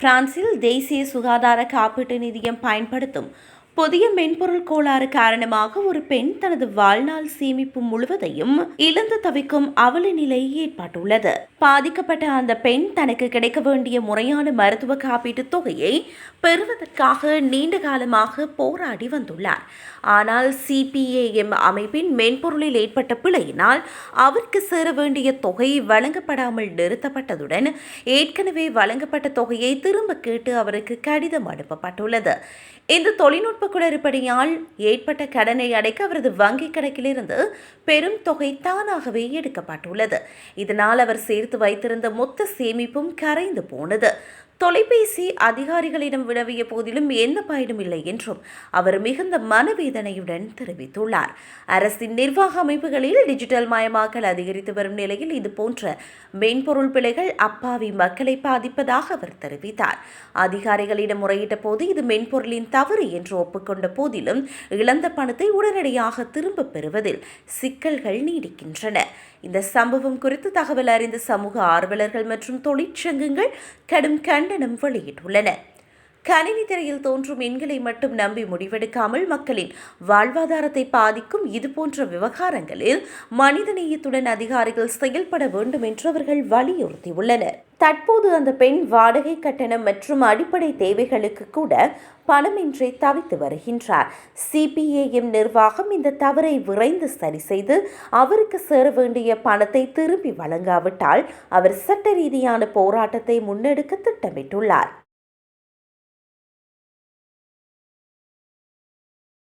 பிரான்சில் தேசிய சுகாதார காப்பீட்டு நிதியம் பயன்படுத்தும் புதிய மென்பொருள் கோளாறு காரணமாக ஒரு பெண் தனது வாழ்நாள் சேமிப்பு முழுவதையும் இழந்து தவிக்கும் அவல நிலை ஏற்பட்டுள்ளது. பாதிக்கப்பட்ட அந்த பெண் தனக்கு கிடைக்க வேண்டிய முறையான மருத்துவ காப்பீட்டு தொகையை பெறுவதற்காக நீண்ட காலமாக போராடி வந்துள்ளார். ஆனால் CPAM அமைப்பின் மென்பொருளில் ஏற்பட்ட பிழையினால் அவருக்கு சேர வேண்டிய தொகை வழங்கப்படாமல் நிறுத்தப்பட்டதுடன் ஏற்கனவே வழங்கப்பட்ட தொகையை திரும்ப கேட்டு அவருக்கு கடிதம் அனுப்பப்பட்டுள்ளது. இந்த தொழில்நுட்ப குளறுபடியால் ஏற்பட்ட கடனை அடைக்க அவரது வங்கிக் கணக்கிலிருந்து பெரும் தொகை தானாகவே எடுக்கப்பட்டுள்ளது. இதனால் அவர் சேர்த்து வைத்திருந்த மொத்த சேமிப்பும் கரைந்து போனது. தொலைபேசி அதிகாரிகளிடம் வினவிய போதிலும் எந்த பயனும் இல்லை என்றும் அவர் மிகுந்த மனவேதனையுடன் தெரிவித்துள்ளார். அரசின் நிர்வாக அமைப்புகளில் டிஜிட்டல் மயமாக்கல் அதிகரித்து வரும் நிலையில் இதுபோன்ற மென்பொருள் பிழைகள் அப்பாவி மக்களை பாதிப்பதாக அவர் தெரிவித்தார். அதிகாரிகளிடம் முறையிட்ட போது இது மென்பொருளின் தவறு என்று ஒப்புக்கொண்ட போதிலும் இழந்த பணத்தை உடனடியாக திரும்பப் பெறுவதில் சிக்கல்கள் நீடிக்கின்றன. இந்த சம்பவம் குறித்து தகவல் அறிந்த சமூக ஆர்வலர்கள் மற்றும் தொழிற்சங்கங்கள் கடும் கண்டனம் வெளியிட்டுள்ளன. கணினி திரையில் தோன்றும் எண்களை மட்டும் நம்பி முடிவெடுக்காமல் மக்களின் வாழ்வாதாரத்தை பாதிக்கும் இதுபோன்ற விவகாரங்களில் மனிதநேயத்துடன் அதிகாரிகள் செயல்பட வேண்டும் என்று அவர்கள் வலியுறுத்தியுள்ளனர். தற்போது அந்த பெண் வாடகை கட்டணம் மற்றும் அடிப்படை தேவைகளுக்கு கூட பணமின்றி தவித்து வருகின்றார். CPAM நிர்வாகம் இந்த தவறை விரைந்து சரி செய்து அவருக்கு சேர வேண்டிய பணத்தை திருப்பி வழங்காவிட்டால் அவர் சட்ட ரீதியான போராட்டத்தை முன்னெடுக்க திட்டமிட்டுள்ளார்.